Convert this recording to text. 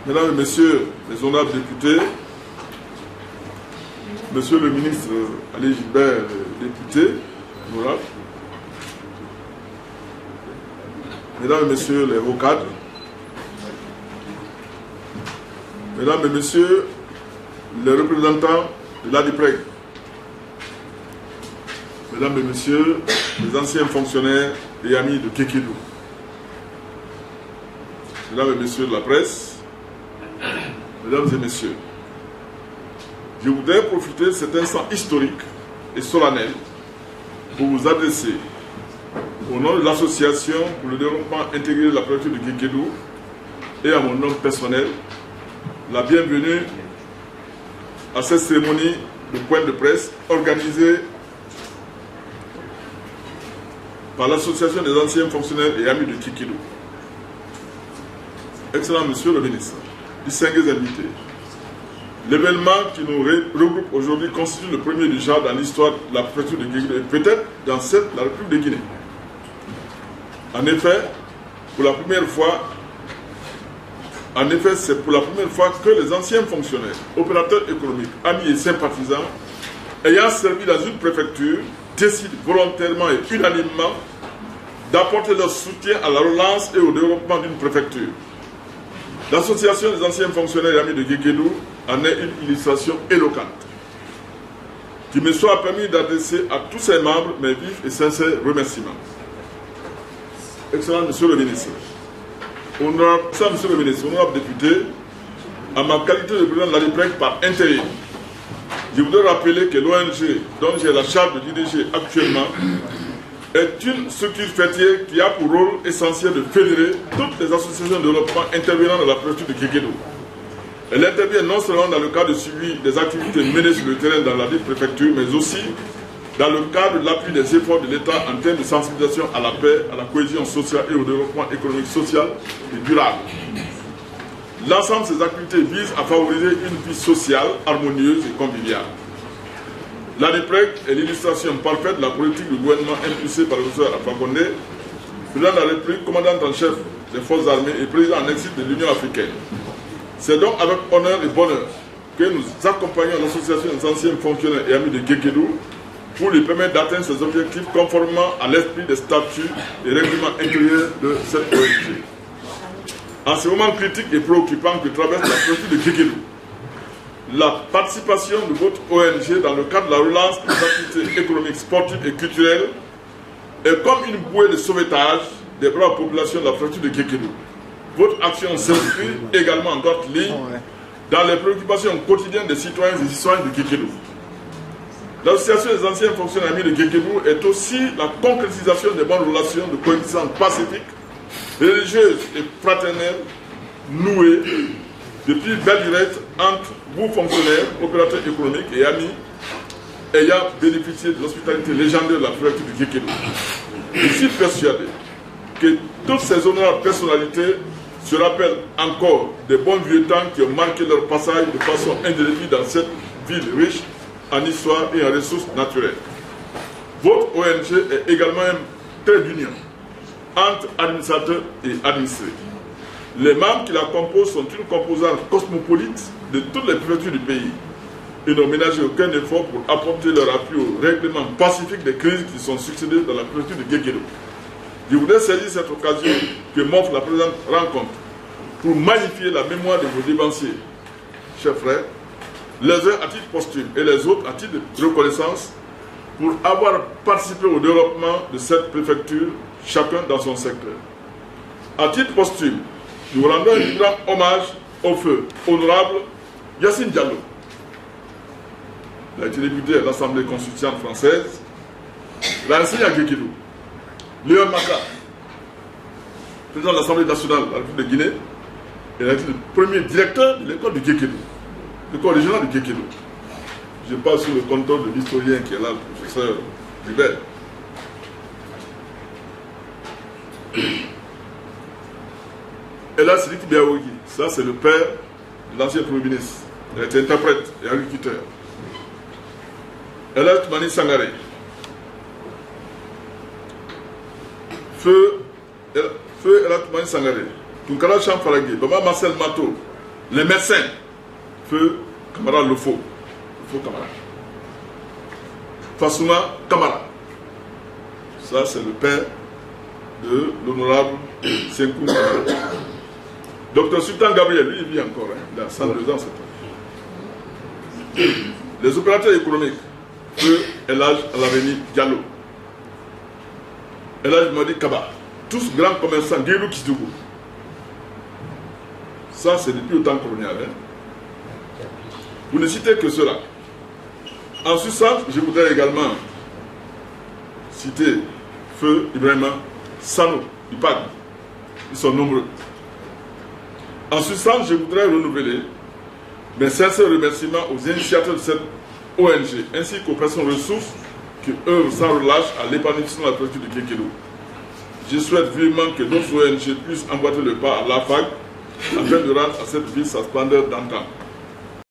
Mesdames et Messieurs les honorables députés, Monsieur le ministre Ali Gilbert, député, honorable, Mesdames et Messieurs les hauts cadres, Mesdames et Messieurs les représentants de l'ADIPREG, Mesdames et Messieurs les anciens fonctionnaires et amis de Kékédou, Mesdames et Messieurs de la presse, Mesdames et Messieurs, je voudrais profiter de cet instant historique et solennel pour vous adresser, au nom de l'association pour le développement intégré de la préfecture de Kékédou et à mon nom personnel, la bienvenue à cette cérémonie de point de presse organisée par l'association des anciens fonctionnaires et amis de Kékédou. Excellent Monsieur le ministre, distingués invités, l'événement qui nous regroupe aujourd'hui constitue le premier du genre dans l'histoire de la préfecture de Kékédou et peut-être dans celle de la République de Guinée. En effet, c'est pour la première fois que les anciens fonctionnaires, opérateurs économiques, amis et sympathisants ayant servi dans une préfecture décident volontairement et unanimement d'apporter leur soutien à la relance et au développement d'une préfecture. L'association des anciens fonctionnaires et amis de Kékédou en est une illustration éloquente, qui me soit permis d'adresser à tous ses membres mes vifs et sincères remerciements. Excellent Monsieur le ministre, honorable député, à ma qualité de président de l'ADIPREG par intérim, je voudrais rappeler que l'ONG dont j'ai la charge de diriger actuellement est une structure fêtière qui a pour rôle essentiel de fédérer toutes les associations de développement intervenant dans la préfecture de Kékédou. Elle intervient non seulement dans le cadre de suivi des activités menées sur le terrain dans la préfecture, mais aussi dans le cadre de l'appui des efforts de l'État en termes de sensibilisation à la paix, à la cohésion sociale et au développement économique, social et durable. L'ensemble de ces activités vise à favoriser une vie sociale, harmonieuse et conviviale. L'ADIPREG est l'illustration parfaite de la politique du gouvernement impulsée par le professeur Alpha Condé, président de la République, commandant en chef des forces armées et président en exil de l'Union africaine. C'est donc avec honneur et bonheur que nous accompagnons l'association des anciens fonctionnaires et amis de Kékédou pour lui permettre d'atteindre ses objectifs conformément à l'esprit des statuts et règlements intérieurs de cette ONG. En ce moment critique et préoccupant que traverse la préfecture de Kékédou, la participation de votre ONG dans le cadre de la relance des activités économiques, sportives et culturelles est comme une bouée de sauvetage des braves populations de la préfecture de Kékédou. Votre action s'inscrit également en droite ligne dans les préoccupations quotidiennes des citoyens et citoyennes de Kékédou. L'association des anciens fonctionnaires amis de Kékédou est aussi la concrétisation des bonnes relations de coexistence pacifique, religieuse et fraternelle nouées depuis belle lurette entre vous fonctionnaires, opérateurs économiques et amis ayant bénéficié de l'hospitalité légendaire de la préfecture de Kékédou. Je suis persuadé que toutes ces honorables personnalités se rappellent encore des bons vieux temps qui ont marqué leur passage de façon indélébile dans cette ville riche en histoire et en ressources naturelles. Votre ONG est également un trait d'union entre administrateurs et administrés. Les membres qui la composent sont une composante cosmopolite de toutes les préfectures du pays et n'ont ménagé aucun effort pour apporter leur appui au règlement pacifique des crises qui sont succédées dans la préfecture de Kékédou. Je voudrais saisir cette occasion que m'offre la présente rencontre pour magnifier la mémoire de vos dévanciers, chers frères, les uns à titre posthume et les autres à titre de reconnaissance pour avoir participé au développement de cette préfecture, chacun dans son secteur. À titre posthume, nous rendons un grand hommage au feu honorable Yassine Diallo. Il a été député à l'Assemblée constituante française. Il a enseigné à Kékédou. Léon Maka, président de l'Assemblée nationale de la République de Guinée, il a été le premier directeur de l'école de Kékédou, l'école régionale de Kékédou. Je passe sur le contrôle de l'historien qui est là, le professeur Hubert. Et là, c'est Sidiki Biaoui, ça c'est le père de l'ancien Premier ministre. Il a été interprète et agriculteur. Et là, Toumani Sangaré. Feu Elat Toumani Sangaré. Tunkara Chamfaragé. Baba Marcel Mato. les médecins, feu camarade Lofo, camarade. Fassouma Kamara. Ça, c'est le père de l'honorable Senkou Kamara. Docteur Sultan Gabriel, lui, il vit encore, hein, il a 102 ans, c'est pas. Les opérateurs économiques, feu Elhadj Alaveni Diallo, Elhadj Madi Kaba, tous grands commerçants, Guélou Kisdougou. Ça, c'est depuis le temps colonial. Hein. Vous ne citez que cela. En ce sens, je voudrais également citer Feu Ibrahima Sano, du PAD. Ils sont nombreux. En ce sens, je voudrais renouveler mes sincères remerciements aux initiateurs de cette ONG, ainsi qu'aux personnes ressources qui œuvrent sans relâche à l'épanouissement de la préfecture de Kékélo. Je souhaite vivement que d'autres ONG puissent emboîter le pas à l'AFAG afin de rendre à cette ville sa splendeur d'antan.